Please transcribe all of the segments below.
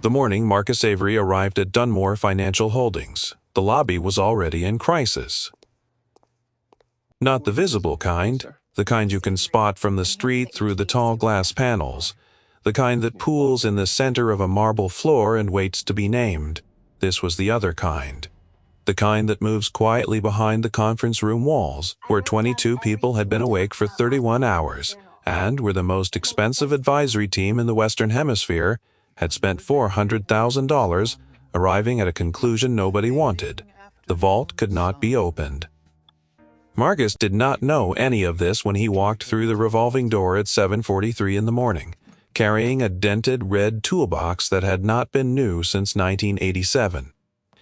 The morning Marcus Avery arrived at Dunmore Financial Holdings, the lobby was already in crisis. Not the visible kind, the kind you can spot from the street through the tall glass panels, the kind that pools in the center of a marble floor and waits to be named. This was the other kind. The kind that moves quietly behind the conference room walls, where 22 people had been awake for 31 hours, and where the most expensive advisory team in the Western Hemisphere had spent $400,000, arriving at a conclusion nobody wanted. The vault could not be opened. Marcus did not know any of this when he walked through the revolving door at 7:43 in the morning, carrying a dented red toolbox that had not been new since 1987.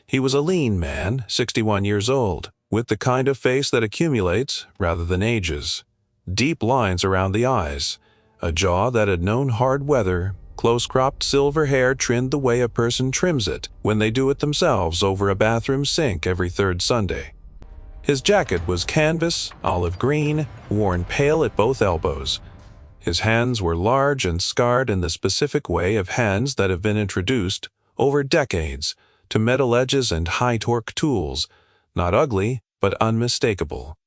He was a lean man, 61 years old, with the kind of face that accumulates rather than ages. Deep lines around the eyes, a jaw that had known hard weather, close-cropped silver hair trimmed the way a person trims it when they do it themselves over a bathroom sink every third Sunday. His jacket was canvas, olive green, worn pale at both elbows. His hands were large and scarred in the specific way of hands that have been introduced, over decades, to metal edges and high-torque tools, not ugly, but unmistakable.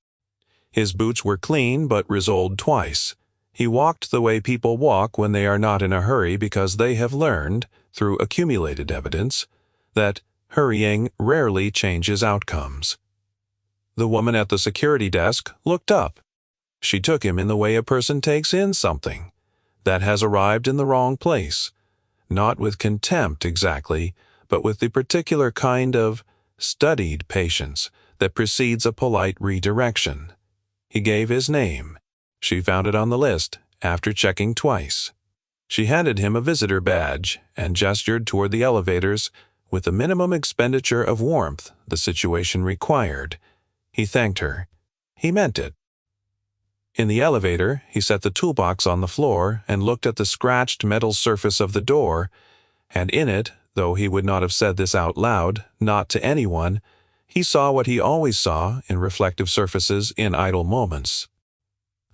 His boots were clean but resoled twice. He walked the way people walk when they are not in a hurry because they have learned, through accumulated evidence, that hurrying rarely changes outcomes. The woman at the security desk looked up. She took him in the way a person takes in something that has arrived in the wrong place, not with contempt exactly, but with the particular kind of studied patience that precedes a polite redirection. He gave his name. She found it on the list after checking twice. She handed him a visitor badge and gestured toward the elevators with the minimum expenditure of warmth the situation required. He thanked her. He meant it. In the elevator, he set the toolbox on the floor and looked at the scratched metal surface of the door, and in it, though he would not have said this out loud, not to anyone, he saw what he always saw in reflective surfaces in idle moments.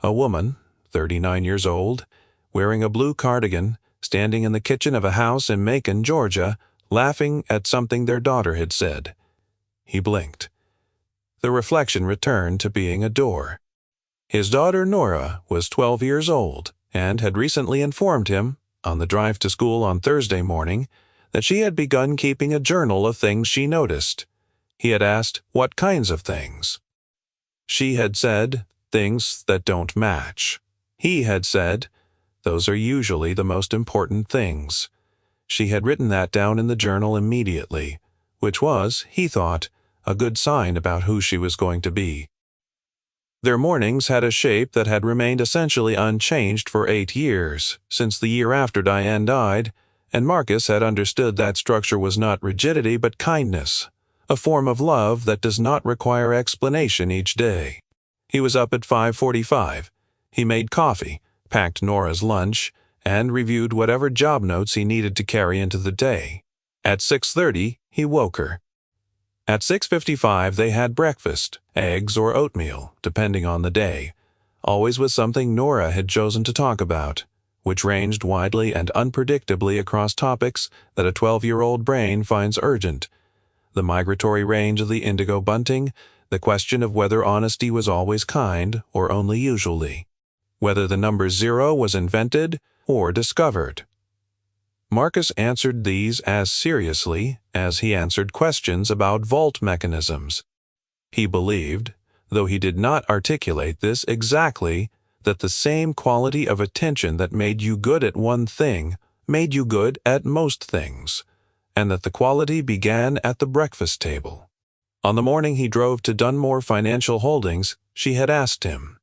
A woman, 39 years old, wearing a blue cardigan, standing in the kitchen of a house in Macon, Georgia, laughing at something their daughter had said. He blinked. The reflection returned to being a door. His daughter Nora was 12 years old and had recently informed him, on the drive to school on Thursday morning, that she had begun keeping a journal of things she noticed. He had asked what kinds of things. She had said, things that don't match. He had said, those are usually the most important things. She had written that down in the journal immediately, which was, he thought, a good sign about who she was going to be. Their mornings had a shape that had remained essentially unchanged for 8 years, since the year after Diane died, and Marcus had understood that structure was not rigidity but kindness, a form of love that does not require explanation each day. He was up at 5:45. He made coffee, packed Nora's lunch, and reviewed whatever job notes he needed to carry into the day. At 6:30, he woke her. At 6:55 they had breakfast, eggs or oatmeal, depending on the day, always with something Nora had chosen to talk about, which ranged widely and unpredictably across topics that a 12-year-old brain finds urgent. The migratory range of the indigo bunting, the question of whether honesty was always kind or only usually, whether the number 0 was invented or discovered. Marcus answered these as seriously as he answered questions about vault mechanisms. He believed, though he did not articulate this exactly, that the same quality of attention that made you good at one thing made you good at most things, and that the quality began at the breakfast table. On the morning he drove to Dunmore Financial Holdings, she had asked him,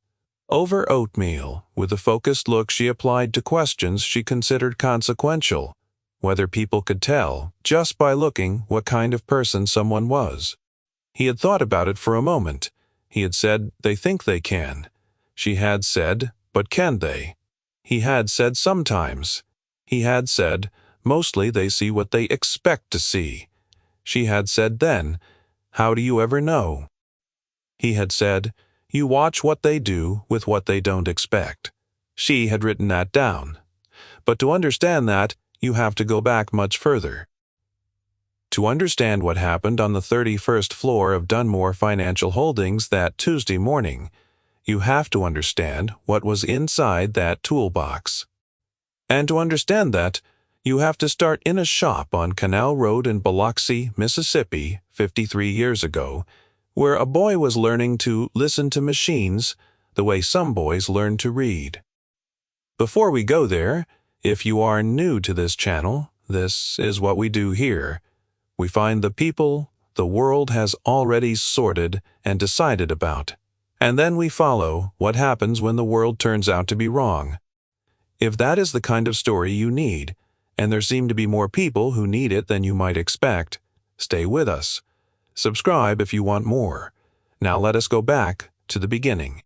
over oatmeal, with a focused look she applied to questions she considered consequential, whether people could tell, just by looking, what kind of person someone was. He had thought about it for a moment. He had said, they think they can. She had said, but can they? He had said sometimes. He had said, mostly they see what they expect to see. She had said then, how do you ever know? He had said, you watch what they do with what they don't expect. She had written that down. But to understand that, you have to go back much further. To understand what happened on the 31st floor of Dunmore Financial Holdings that Tuesday morning, you have to understand what was inside that toolbox. And to understand that, you have to start in a shop on Canal Road in Biloxi, Mississippi, 53 years ago, where a boy was learning to listen to machines the way some boys learn to read. Before we go there, if you are new to this channel, this is what we do here. We find the people the world has already sorted and decided about, and then we follow what happens when the world turns out to be wrong. If that is the kind of story you need, and there seem to be more people who need it than you might expect, stay with us. Subscribe if you want more. Now let us go back to the beginning.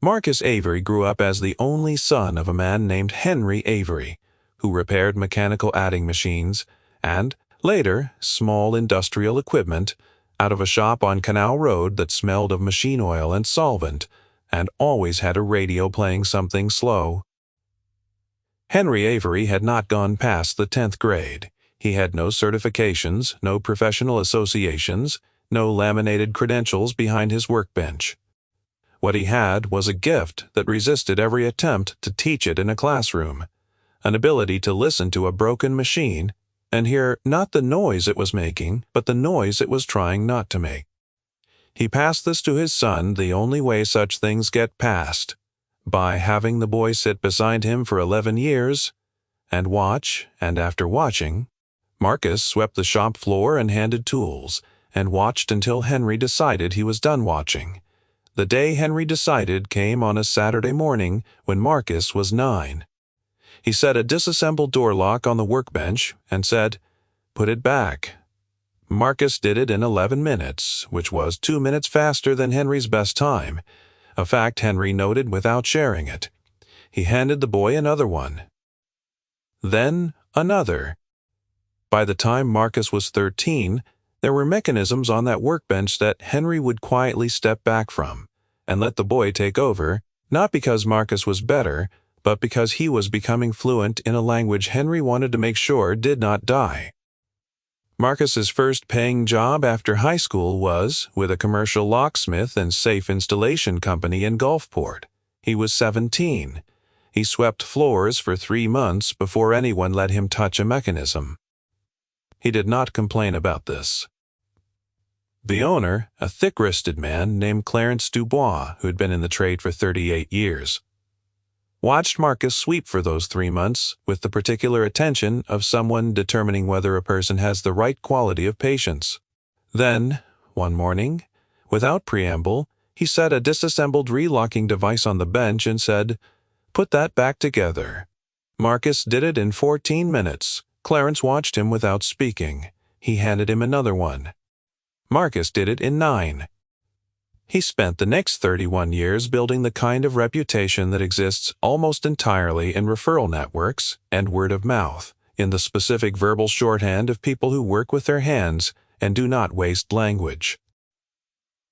Marcus Avery grew up as the only son of a man named Henry Avery, who repaired mechanical adding machines and, later, small industrial equipment out of a shop on Canal Road that smelled of machine oil and solvent and always had a radio playing something slow. Henry Avery had not gone past the 10th grade. He had no certifications, no professional associations, no laminated credentials behind his workbench. What he had was a gift that resisted every attempt to teach it in a classroom, an ability to listen to a broken machine and hear not the noise it was making, but the noise it was trying not to make. He passed this to his son the only way such things get passed, by having the boy sit beside him for 11 years and watch, and after watching, Marcus swept the shop floor and handed tools, and watched until Henry decided he was done watching. The day Henry decided came on a Saturday morning when Marcus was 9. He set a disassembled door lock on the workbench and said, "Put it back." Marcus did it in 11 minutes, which was 2 minutes faster than Henry's best time, a fact Henry noted without sharing it. He handed the boy another one. Then another. By the time Marcus was 13, there were mechanisms on that workbench that Henry would quietly step back from and let the boy take over, not because Marcus was better, but because he was becoming fluent in a language Henry wanted to make sure did not die. Marcus's first paying job after high school was with a commercial locksmith and safe installation company in Gulfport. He was 17. He swept floors for 3 months before anyone let him touch a mechanism. He did not complain about this. The owner, a thick-wristed man named Clarence Dubois, who had been in the trade for 38 years, watched Marcus sweep for those 3 months with the particular attention of someone determining whether a person has the right quality of patience. Then, one morning, without preamble, he set a disassembled relocking device on the bench and said, "Put that back together." Marcus did it in 14 minutes. Clarence watched him without speaking. He handed him another one. Marcus did it in 9. He spent the next 31 years building the kind of reputation that exists almost entirely in referral networks and word of mouth, in the specific verbal shorthand of people who work with their hands and do not waste language.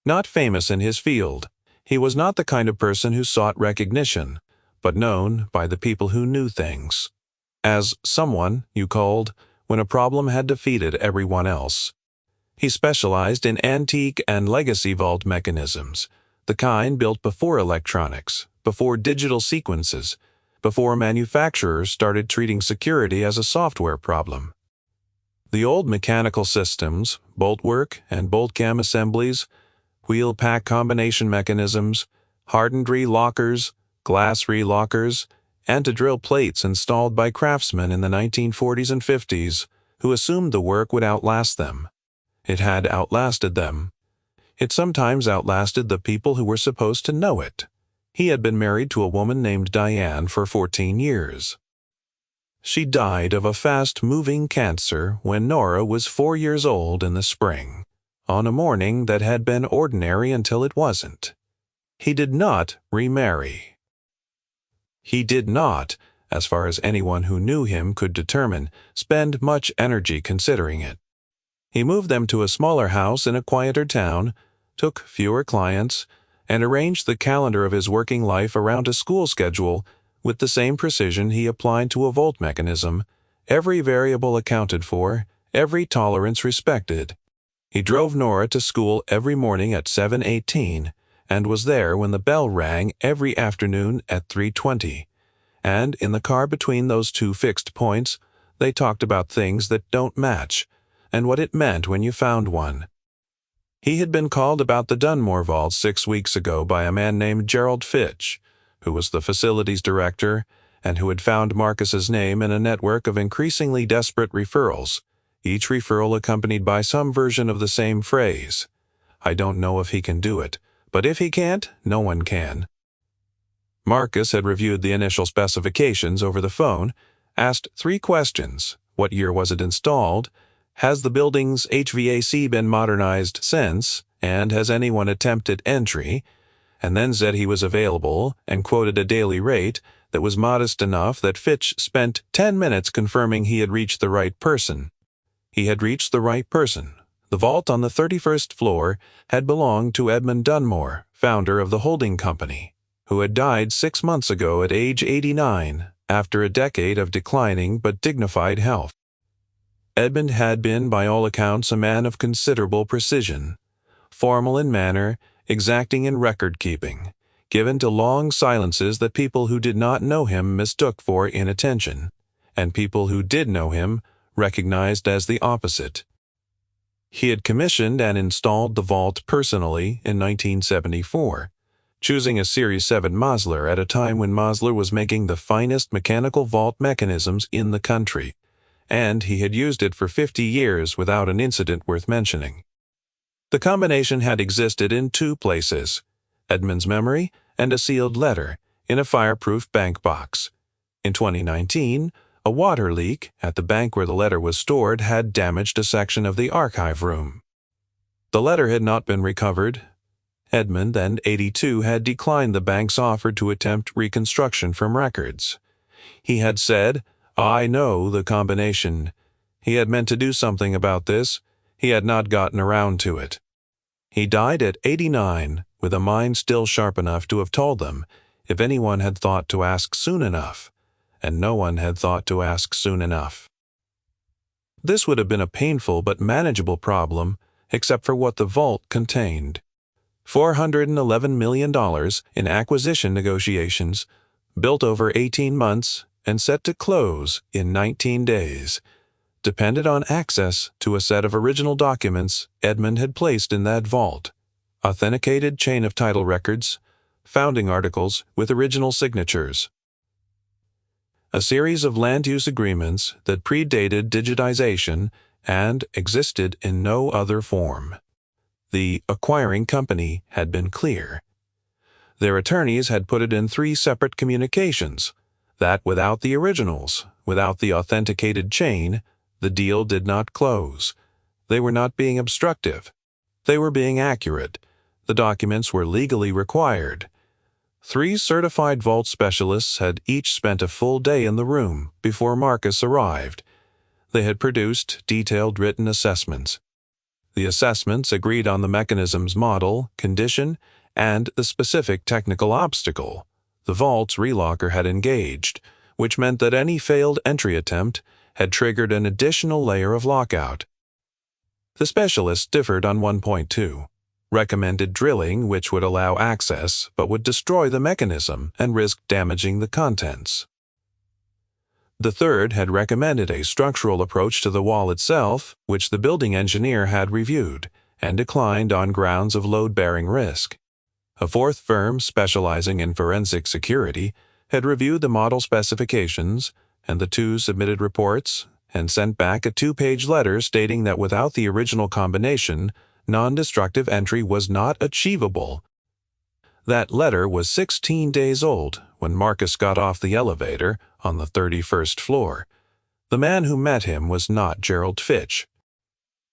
Not famous in his field, he was not the kind of person who sought recognition, but known by the people who knew things, as someone you called when a problem had defeated everyone else. He specialized in antique and legacy vault mechanisms, the kind built before electronics, before digital sequences, before manufacturers started treating security as a software problem. The old mechanical systems, boltwork and bolt cam assemblies, wheel pack combination mechanisms, hardened relockers, glass relockers, and to drill plates installed by craftsmen in the 1940s and 50s who assumed the work would outlast them. It had outlasted them. It sometimes outlasted the people who were supposed to know it. He had been married to a woman named Diane for 14 years. She died of a fast-moving cancer when Nora was 4 years old in the spring, on a morning that had been ordinary until it wasn't. He did not remarry. He did not, as far as anyone who knew him could determine, spend much energy considering it. He moved them to a smaller house in a quieter town, took fewer clients, and arranged the calendar of his working life around a school schedule with the same precision he applied to a volt mechanism, every variable accounted for, every tolerance respected. He drove Nora to school every morning at 7:18 and was there when the bell rang every afternoon at 3:20. And in the car between those two fixed points, they talked about things that don't match and what it meant when you found one. He had been called about the Dunmore vault 6 weeks ago by a man named Gerald Fitch, who was the facilities director and who had found Marcus's name in a network of increasingly desperate referrals, each referral accompanied by some version of the same phrase. "I don't know if he can do it, but if he can't, no one can." Marcus had reviewed the initial specifications over the phone, asked 3 questions. What year was it installed? Has the building's HVAC been modernized since? And has anyone attempted entry? And then said he was available and quoted a daily rate that was modest enough that Fitch spent 10 minutes confirming he had reached the right person. He had reached the right person. The vault on the 31st floor had belonged to Edmund Dunmore, founder of the holding company, who had died 6 months ago at age 89 after a decade of declining but dignified health. Edmund had been, by all accounts, a man of considerable precision, formal in manner, exacting in record-keeping, given to long silences that people who did not know him mistook for inattention, and people who did know him recognized as the opposite. He had commissioned and installed the vault personally in 1974, choosing a Series 7 Mosler at a time when Mosler was making the finest mechanical vault mechanisms in the country, and he had used it for 50 years without an incident worth mentioning. The combination had existed in 2 places, Edmund's memory and a sealed letter in a fireproof bank box. In 2019, a water leak at the bank where the letter was stored had damaged a section of the archive room. The letter had not been recovered. Edmund, then 82, had declined the bank's offer to attempt reconstruction from records. He had said, "I know the combination." He had meant to do something about this. He had not gotten around to it. He died at 89, with a mind still sharp enough to have told them if anyone had thought to ask soon enough, and no one had thought to ask soon enough. This would have been a painful but manageable problem, except for what the vault contained. $411 million in acquisition negotiations, built over 18 months and set to close in 19 days, depended on access to a set of original documents Edmund had placed in that vault, authenticated chain of title records, founding articles with original signatures, a series of land use agreements that predated digitization and existed in no other form. The acquiring company had been clear. Their attorneys had put it in 3 separate communications that without the originals, without the authenticated chain, the deal did not close. They were not being obstructive. They were being accurate. The documents were legally required. 3 certified vault specialists had each spent a full day in the room before Marcus arrived. They had produced detailed written assessments. The assessments agreed on the mechanism's model, condition, and the specific technical obstacle the vault's relocker had engaged, which meant that any failed entry attempt had triggered an additional layer of lockout. The specialists differed on one point too. Recommended drilling which would allow access but would destroy the mechanism and risk damaging the contents. The third had recommended a structural approach to the wall itself, which the building engineer had reviewed and declined on grounds of load-bearing risk. A fourth firm specializing in forensic security had reviewed the model specifications, and the 2 submitted reports and sent back a 2-page letter stating that without the original combination, non-destructive entry was not achievable. That letter was 16 days old when Marcus got off the elevator on the 31st floor. The man who met him was not Gerald Fitch.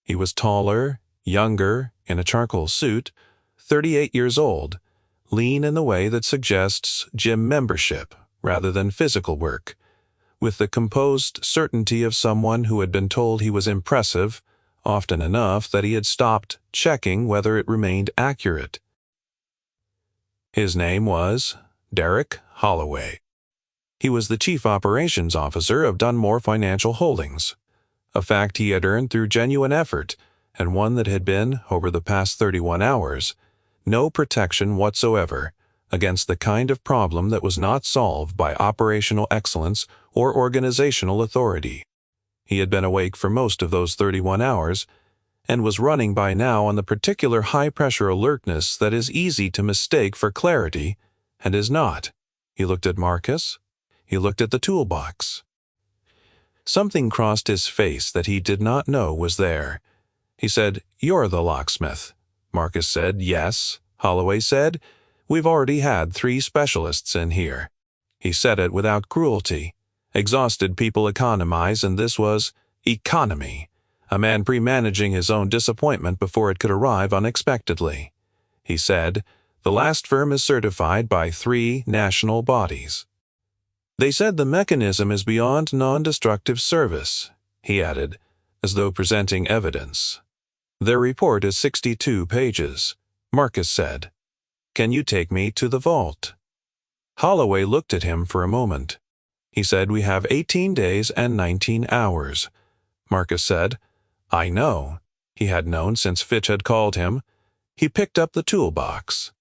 He was taller, younger, in a charcoal suit, 38 years old, lean in the way that suggests gym membership rather than physical work, with the composed certainty of someone who had been told he was impressive, often enough that he had stopped checking whether it remained accurate. His name was Derek Holloway. He was the chief operations officer of Dunmore Financial Holdings, a fact he had earned through genuine effort, and one that had been, over the past 31 hours, no protection whatsoever against the kind of problem that was not solved by operational excellence or organizational authority. He had been awake for most of those 31 hours, and was running by now on the particular high-pressure alertness that is easy to mistake for clarity and is not. He looked at Marcus. He looked at the toolbox. Something crossed his face that he did not know was there. He said, "You're the locksmith." Marcus said, "Yes." Holloway said, "We've already had 3 specialists in here." He said it without cruelty. Exhausted people economize, and this was economy. A man pre-managing his own disappointment before it could arrive unexpectedly. He said, "The last firm is certified by 3 national bodies." "They said the mechanism is beyond non-destructive service," he added, as though presenting evidence. "Their report is 62 pages. Marcus said, "Can you take me to the vault?" Holloway looked at him for a moment. He said, "We have 18 days and 19 hours. Marcus said, "I know." He had known since Fitch had called him. He picked up the toolbox.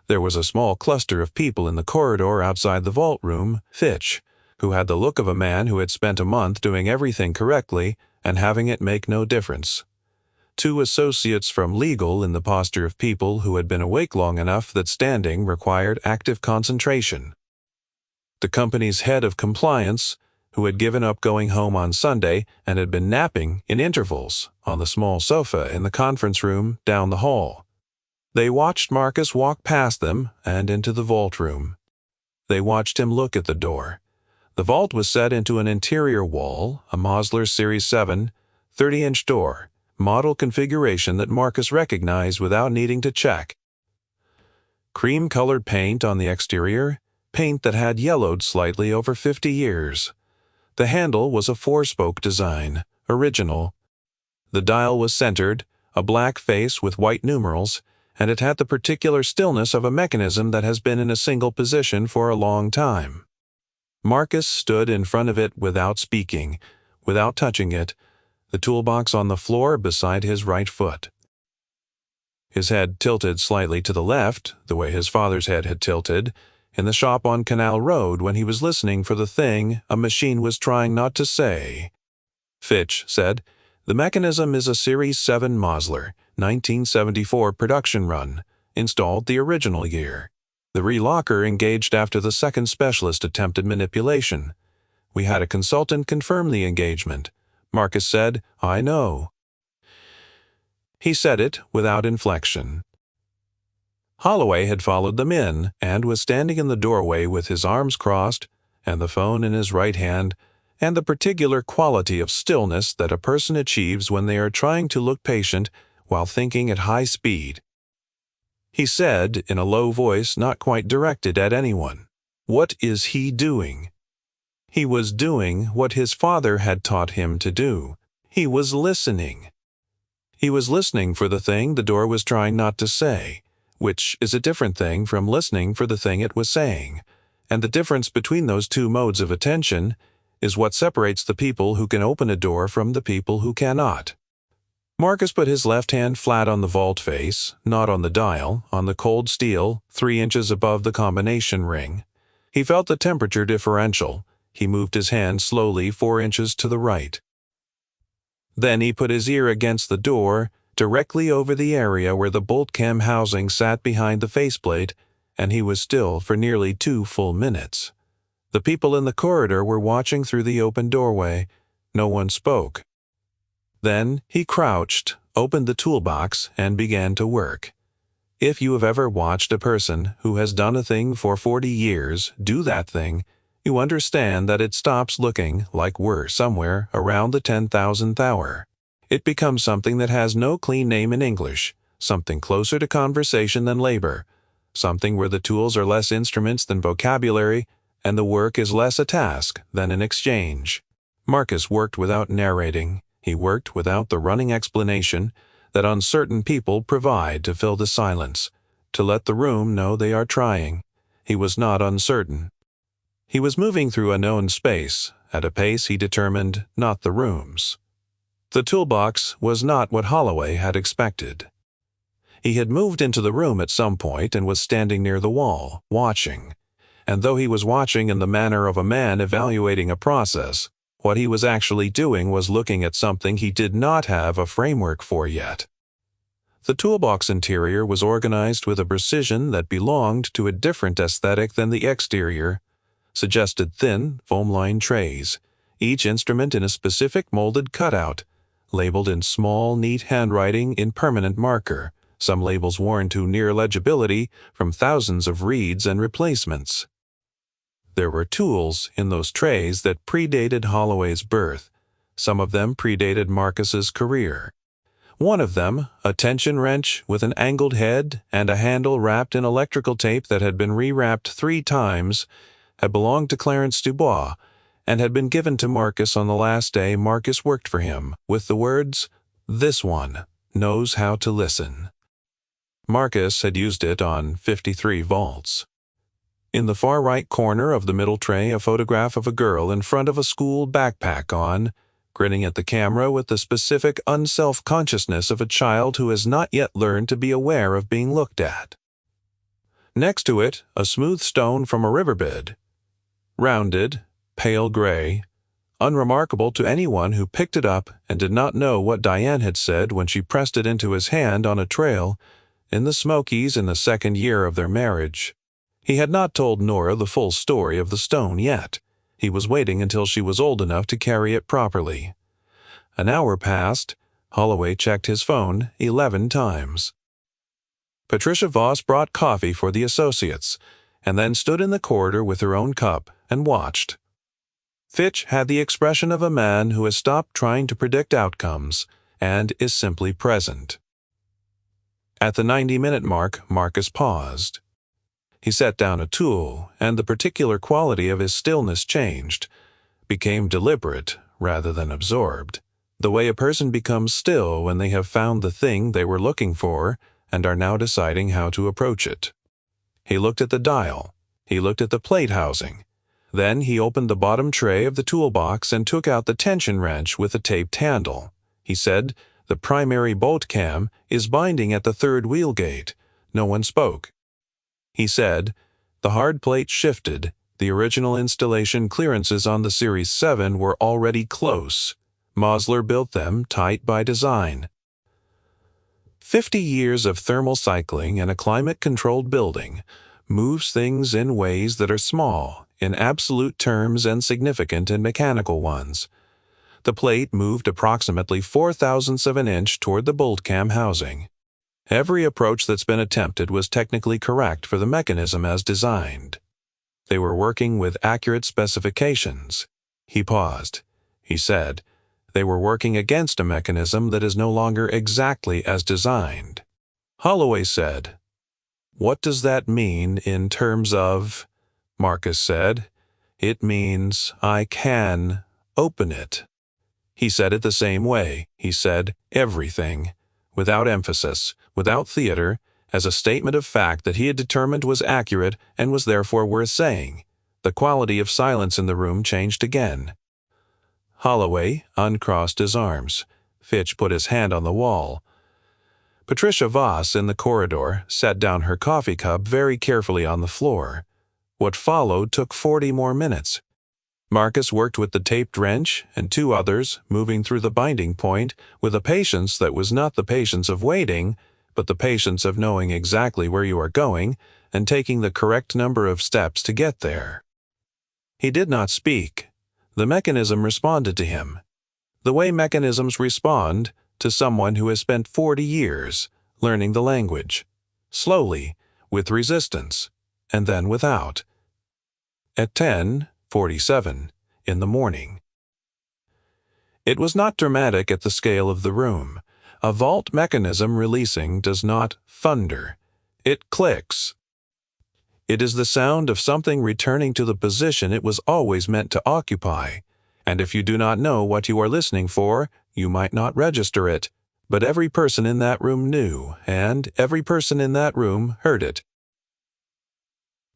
There was a small cluster of people in the corridor outside the vault room. Fitch, who had the look of a man who had spent a month doing everything correctly and having it make no difference. 2 associates from legal in the posture of people who had been awake long enough that standing required active concentration. The company's head of compliance, who had given up going home on Sunday and had been napping in intervals on the small sofa in the conference room down the hall. They watched Marcus walk past them and into the vault room. They watched him look at the door. The vault was set into an interior wall, a Mosler Series 7, 30-inch door, model configuration that Marcus recognized without needing to check. Cream-colored paint on the exterior, paint that had yellowed slightly over 50 years. The handle was a 4-spoke design, original. The dial was centered, a black face with white numerals, and it had the particular stillness of a mechanism that has been in a single position for a long time. Marcus stood in front of it without speaking, without touching it, the toolbox on the floor beside his right foot. His head tilted slightly to the left, the way his father's head had tilted, in the shop on Canal Road when he was listening for the thing a machine was trying not to say. Fitch said, "The mechanism is a Series 7 Mosler, 1974 production run, installed the original year. The relocker engaged after the second specialist attempted manipulation. We had a consultant confirm the engagement." Marcus said, "I know." He said it without inflection. Holloway had followed them in and was standing in the doorway with his arms crossed and the phone in his right hand, and the particular quality of stillness that a person achieves when they are trying to look patient while thinking at high speed. He said, in a low voice not quite directed at anyone, "What is he doing?" He was doing what his father had taught him to do. He was listening. He was listening for the thing the door was trying not to say, which is a different thing from listening for the thing it was saying, and the difference between those 2 modes of attention is what separates the people who can open a door from the people who cannot. Marcus put his left hand flat on the vault face, not on the dial, on the cold steel, 3 inches above the combination ring. He felt the temperature differential. He moved his hand slowly 4 inches to the right. Then he put his ear against the door, directly over the area where the bolt cam housing sat behind the faceplate, and he was still for nearly 2 full minutes. The people in the corridor were watching through the open doorway. No one spoke. Then he crouched, opened the toolbox, and began to work. If you have ever watched a person who has done a thing for 40 years do that thing, you understand that it stops looking like we're somewhere around the 10,000th hour. It becomes something that has no clean name in English, something closer to conversation than labor, something where the tools are less instruments than vocabulary, and the work is less a task than an exchange. Marcus worked without narrating. He worked without the running explanation that uncertain people provide to fill the silence, to let the room know they are trying. He was not uncertain. He was moving through a known space, at a pace he determined not the room's. The toolbox was not what Holloway had expected. He had moved into the room at some point and was standing near the wall, watching. And though he was watching in the manner of a man evaluating a process, what he was actually doing was looking at something he did not have a framework for yet. The toolbox interior was organized with a precision that belonged to a different aesthetic than the exterior, suggested thin, foam-lined trays, each instrument in a specific molded cutout, labeled in small, neat handwriting in permanent marker, some labels worn to near legibility from thousands of reads and replacements. There were tools in those trays that predated Holloway's birth. Some of them predated Marcus's career. One of them, a tension wrench with an angled head and a handle wrapped in electrical tape that had been rewrapped 3 times, had belonged to Clarence Dubois and had been given to Marcus on the last day Marcus worked for him, with the words, "This one knows how to listen." Marcus had used it on 53 vaults. In the far right corner of the middle tray, a photograph of a girl in front of a school backpack on, grinning at the camera with the specific unself-consciousness of a child who has not yet learned to be aware of being looked at. Next to it, a smooth stone from a riverbed. Rounded, pale gray, unremarkable to anyone who picked it up and did not know what Diane had said when she pressed it into his hand on a trail in the Smokies in the 2nd year of their marriage. He had not told Nora the full story of the stone yet. He was waiting until she was old enough to carry it properly. An hour passed. Holloway checked his phone 11 times. Patricia Voss brought coffee for the associates, and then stood in the corridor with her own cup and watched. Fitch had the expression of a man who has stopped trying to predict outcomes and is simply present. At the 90-minute mark, Marcus paused. He set down a tool, and the particular quality of his stillness changed, became deliberate rather than absorbed, the way a person becomes still when they have found the thing they were looking for and are now deciding how to approach it. He looked at the dial. He looked at the plate housing. Then he opened the bottom tray of the toolbox and took out the tension wrench with a taped handle. He said, "The primary bolt cam is binding at the 3rd wheel gate." No one spoke. He said, "The hard plate shifted. The original installation clearances on the Series 7 were already close. Mosler built them tight by design." 50 years of thermal cycling in a climate-controlled building moves things in ways that are small in absolute terms and significant in mechanical ones. The plate moved approximately 0.04 of an inch toward the bolt cam housing. Every approach that's been attempted was technically correct for the mechanism as designed. They were working with accurate specifications. He paused. He said, "They were working against a mechanism that is no longer exactly as designed." Holloway said, "What does that mean in terms of?" Marcus said, "It means I can open it." He said it the same way. He said everything, without emphasis, without theater, as a statement of fact that he had determined was accurate and was therefore worth saying. The quality of silence in the room changed again. Holloway uncrossed his arms. Fitch put his hand on the wall. Patricia Voss, in the corridor, set down her coffee cup very carefully on the floor. What followed took 40 more minutes. Marcus worked with the taped wrench and 2 others, moving through the binding point with a patience that was not the patience of waiting, but the patience of knowing exactly where you are going and taking the correct number of steps to get there. He did not speak. The mechanism responded to him. The way mechanisms respond to someone who has spent 40 years learning the language. Slowly, with resistance, and then without. At 10:47 in the morning. It was not dramatic at the scale of the room. A vault mechanism releasing does not thunder. It clicks. It is the sound of something returning to the position it was always meant to occupy. And if you do not know what you are listening for, you might not register it. But every person in that room knew, and every person in that room heard it.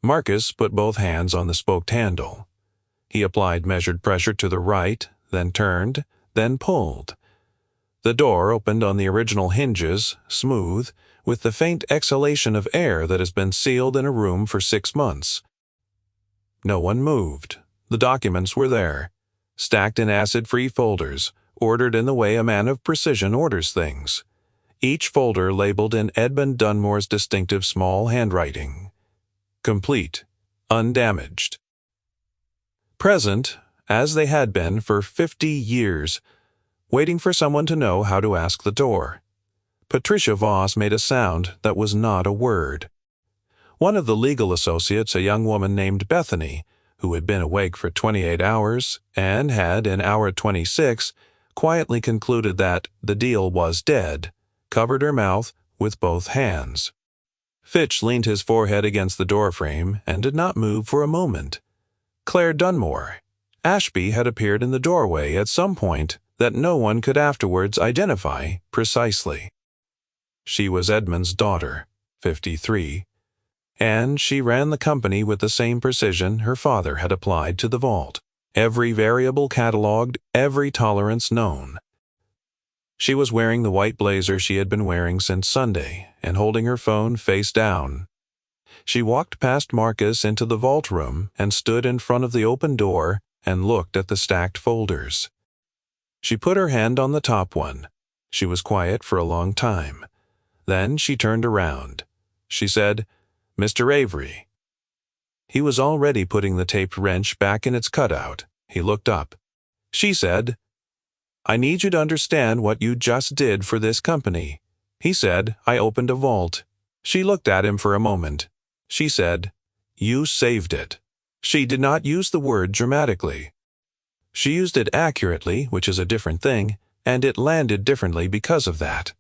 Marcus put both hands on the spoked handle. He applied measured pressure to the right, then turned, then pulled. The door opened on the original hinges, smooth, with the faint exhalation of air that has been sealed in a room for 6 months. No one moved. The documents were there, stacked in acid-free folders, ordered in the way a man of precision orders things. Each folder labeled in Edmund Dunmore's distinctive small handwriting. Complete, undamaged. Present, as they had been for 50 years, waiting for someone to know how to ask the door. Patricia Voss made a sound that was not a word. One of the legal associates, a young woman named Bethany, who had been awake for 28 hours and had, in hour 26, quietly concluded that the deal was dead, covered her mouth with both hands. Fitch leaned his forehead against the doorframe and did not move for a moment. Claire Dunmore. Ashby had appeared in the doorway at some point that no one could afterwards identify precisely. She was Edmund's daughter, 53, and she ran the company with the same precision her father had applied to the vault, every variable catalogued, every tolerance known. She was wearing the white blazer she had been wearing since Sunday and holding her phone face down. She walked past Marcus into the vault room and stood in front of the open door and looked at the stacked folders. She put her hand on the top one. She was quiet for a long time. Then she turned around. She said, "Mr. Avery." He was already putting the taped wrench back in its cutout. He looked up. She said, "I need you to understand what you just did for this company." He said, "I opened a vault." She looked at him for a moment. She said, "You saved it." She did not use the word dramatically. She used it accurately, which is a different thing, and it landed differently because of that.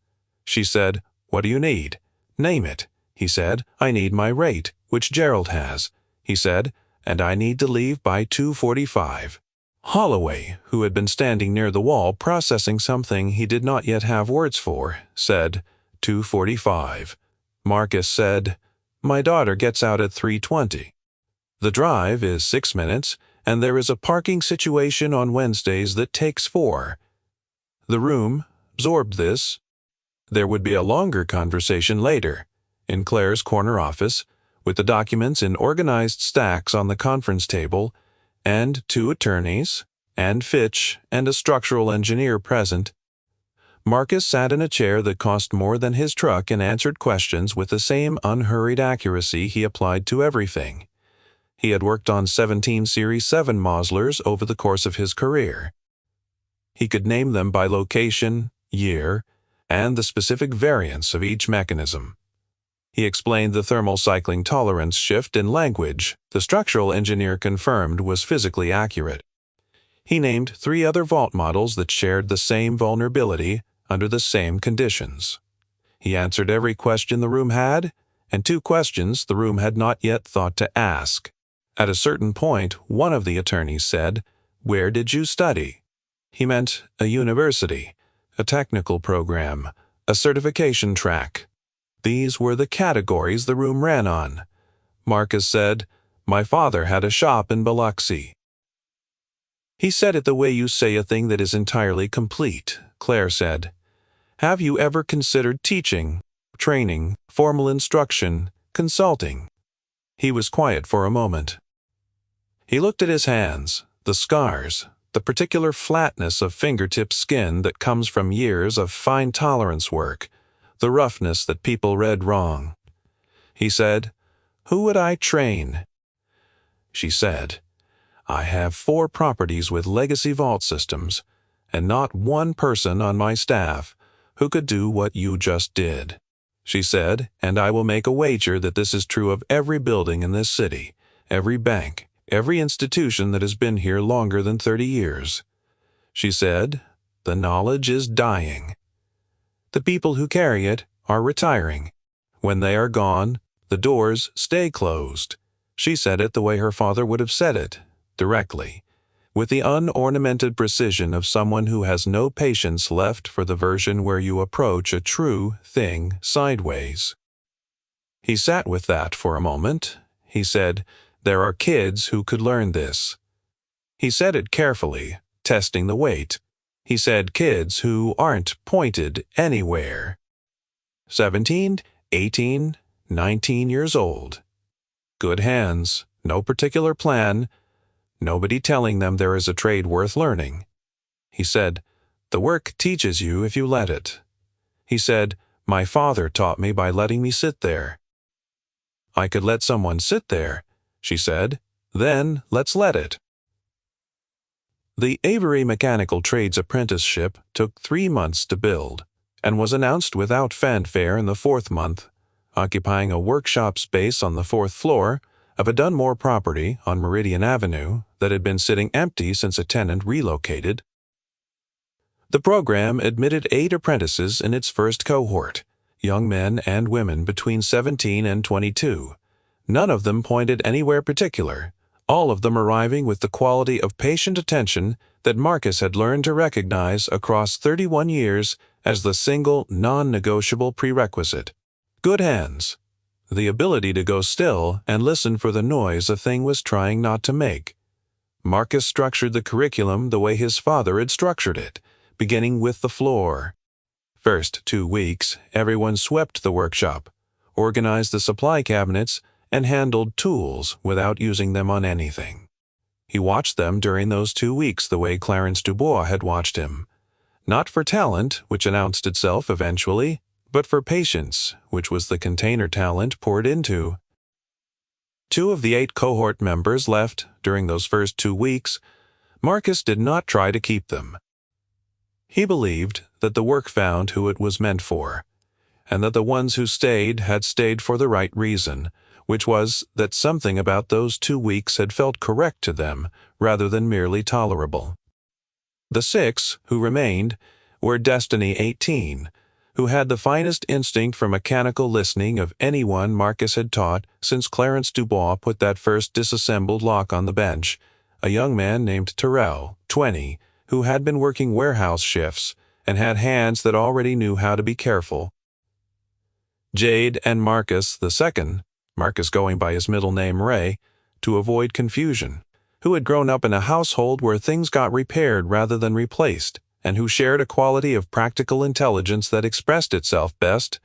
She said, "What do you need?" "Name it." He said, "I need my rate, which Gerald has." He said, "And I need to leave by 2:45. Holloway, who had been standing near the wall processing something he did not yet have words for, said, 2:45. Marcus said, "My daughter gets out at 3:20. The drive is 6 minutes, and there is a parking situation on Wednesdays that takes 4. The room absorbed this. There would be a longer conversation later, in Claire's corner office, with the documents in organized stacks on the conference table, and 2 attorneys, and Fitch, and a structural engineer present. Marcus sat in a chair that cost more than his truck and answered questions with the same unhurried accuracy he applied to everything. He had worked on 17 Series 7 Moslers over the course of his career. He could name them by location, year, and the specific variance of each mechanism. He explained the thermal cycling tolerance shift in language the structural engineer confirmed was physically accurate. He named 3 other vault models that shared the same vulnerability under the same conditions. He answered every question the room had, and 2 questions the room had not yet thought to ask. At a certain point, one of the attorneys said, "Where did you study?" He meant a university, a technical program, a certification track. These were the categories the room ran on. Marcus said, "My father had a shop in Biloxi." He said it the way you say a thing that is entirely complete. Claire said, "Have you ever considered teaching, training, formal instruction, consulting?" He was quiet for a moment. He looked at his hands, the scars, the particular flatness of fingertip skin that comes from years of fine tolerance work, the roughness that people read wrong. He said, "Who would I train?" She said, "I have 4 properties with legacy vault systems, and not one person on my staff who could do what you just did." She said, "And I will make a wager that this is true of every building in this city, every bank, every institution that has been here longer than 30 years. She said, "The knowledge is dying. The people who carry it are retiring. When they are gone, the doors stay closed." She said it the way her father would have said it, directly, with the unornamented precision of someone who has no patience left for the version where you approach a true thing sideways. He sat with that for a moment. he said, "there are kids who could learn this." He said it carefully, testing the weight. He said kids who aren't pointed anywhere. 17, 18, 19 years old. Good hands, no particular plan, nobody telling them there is a trade worth learning. He said, "The work teaches you if you let it." He said, "My father taught me by letting me sit there." "I could let someone sit there," she said. "Then let's let it." The Avery Mechanical Trades apprenticeship took 3 months to build and was announced without fanfare in the 4th month, occupying a workshop space on the 4th floor of a Dunmore property on Meridian Avenue that had been sitting empty since a tenant relocated. The program admitted 8 apprentices in its first cohort, young men and women between 17 and 22. None of them pointed anywhere particular, all of them arriving with the quality of patient attention that Marcus had learned to recognize across 31 years as the single non-negotiable prerequisite. Good hands. The ability to go still and listen for the noise a thing was trying not to make. Marcus structured the curriculum the way his father had structured it, beginning with the floor. First 2 weeks, everyone swept the workshop, organized the supply cabinets, and handled tools without using them on anything. He watched them during those 2 weeks the way Clarence Dubois had watched him. Not for talent, which announced itself eventually, but for patience, which was the container talent poured into. 2 of the 8 cohort members left during those first 2 weeks. Marcus did not try to keep them. He believed that the work found who it was meant for, and that the ones who stayed had stayed for the right reason, which was that something about those 2 weeks had felt correct to them rather than merely tolerable. The 6 who remained were Destiny 18, who had the finest instinct for mechanical listening of anyone Marcus had taught since Clarence Dubois put that first disassembled lock on the bench, a young man named Terrell, 20, who had been working warehouse shifts and had hands that already knew how to be careful. Jade and Marcus the second, Marcus going by his middle name Ray, to avoid confusion, who had grown up in a household where things got repaired rather than replaced, and who shared a quality of practical intelligence that expressed itself best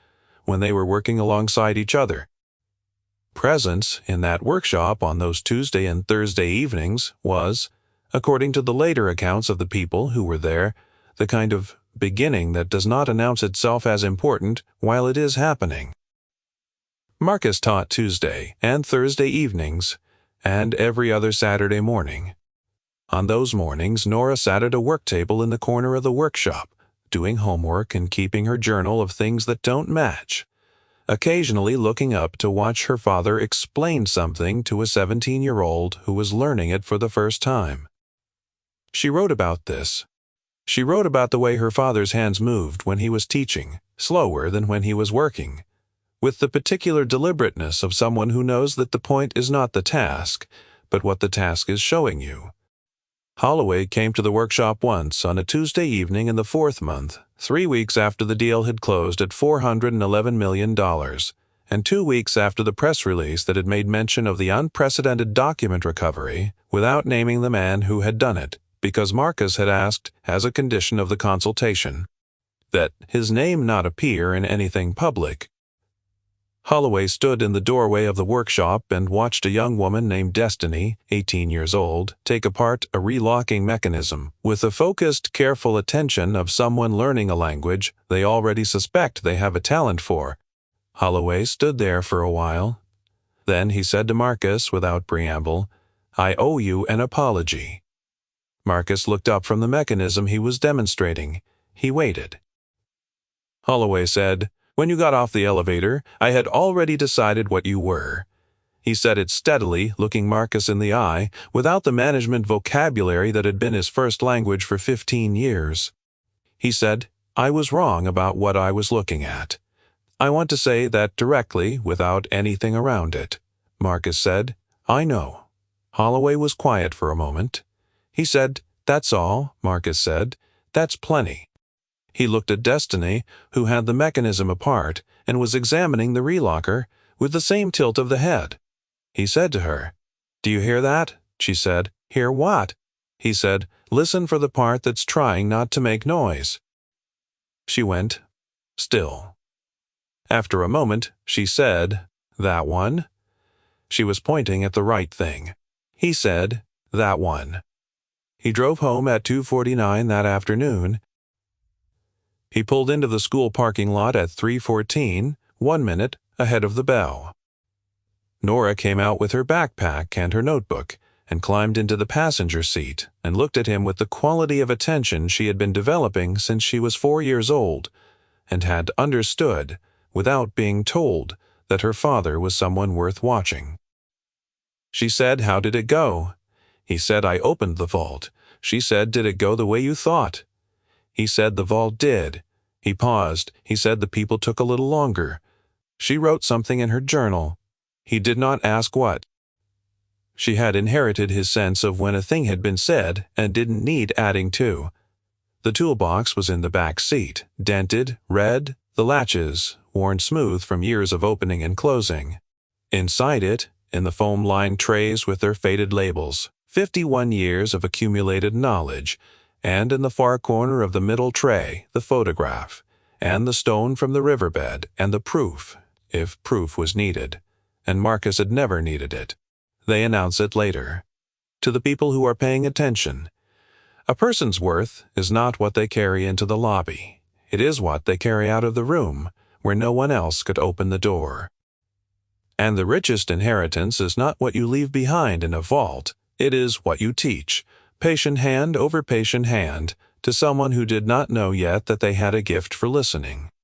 when they were working alongside each other. Presence in that workshop on those Tuesday and Thursday evenings was, according to the later accounts of the people who were there, the kind of beginning that does not announce itself as important while it is happening. Marcus taught Tuesday and Thursday evenings, and every other Saturday morning. On those mornings, Nora sat at a work table in the corner of the workshop, doing homework and keeping her journal of things that don't match, occasionally looking up to watch her father explain something to a 17-year-old who was learning it for the first time. She wrote about this. She wrote about the way her father's hands moved when he was teaching, slower than when he was working, with the particular deliberateness of someone who knows that the point is not the task, but what the task is showing you. Holloway came to the workshop once on a Tuesday evening in the 4th month, 3 weeks after the deal had closed at $411 million, and 2 weeks after the press release that had made mention of the unprecedented document recovery without naming the man who had done it, because Marcus had asked, as a condition of the consultation, that his name not appear in anything public. Holloway stood in the doorway of the workshop and watched a young woman named Destiny, 18 years old, take apart a relocking mechanism with the focused, careful attention of someone learning a language they already suspect they have a talent for. Holloway stood there for a while. Then he said to Marcus without preamble, "I owe you an apology." Marcus looked up from the mechanism he was demonstrating. He waited. Holloway said, "When you got off the elevator, I had already decided what you were." He said it steadily, looking Marcus in the eye, without the management vocabulary that had been his first language for 15 years. He said, "I was wrong about what I was looking at. I want to say that directly, without anything around it." Marcus said, "I know." Holloway was quiet for a moment. He said, "That's all," Marcus said. "That's plenty." He looked at Destiny, who had the mechanism apart and was examining the relocker with the same tilt of the head. He said to her, "Do you hear that?" She said, "Hear what?" He said, "Listen for the part that's trying not to make noise." She went still. After a moment, she said, "That one?" She was pointing at the right thing. He said, "That one." He drove home at 2:49 that afternoon. He pulled into the school parking lot at 3:14, 1 minute ahead of the bell. Nora came out with her backpack and her notebook and climbed into the passenger seat and looked at him with the quality of attention she had been developing since she was 4 years old and had understood, without being told, that her father was someone worth watching. She said, "How did it go?" He said, "I opened the vault." She said, "Did it go the way you thought?" He said, "The vault did." He paused. He said, "The people took a little longer." She wrote something in her journal. He did not ask what. She had inherited his sense of when a thing had been said and didn't need adding to. The toolbox was in the back seat, dented, red, the latches worn smooth from years of opening and closing. Inside it, in the foam-lined trays with their faded labels, 51 years of accumulated knowledge, and in the far corner of the middle tray, the photograph, and the stone from the riverbed, and the proof, if proof was needed. And Marcus had never needed it. They announce it later. To the people who are paying attention, a person's worth is not what they carry into the lobby. It is what they carry out of the room, where no one else could open the door. And the richest inheritance is not what you leave behind in a vault. It is what you teach, patient hand over patient hand, to someone who did not know yet that they had a gift for listening.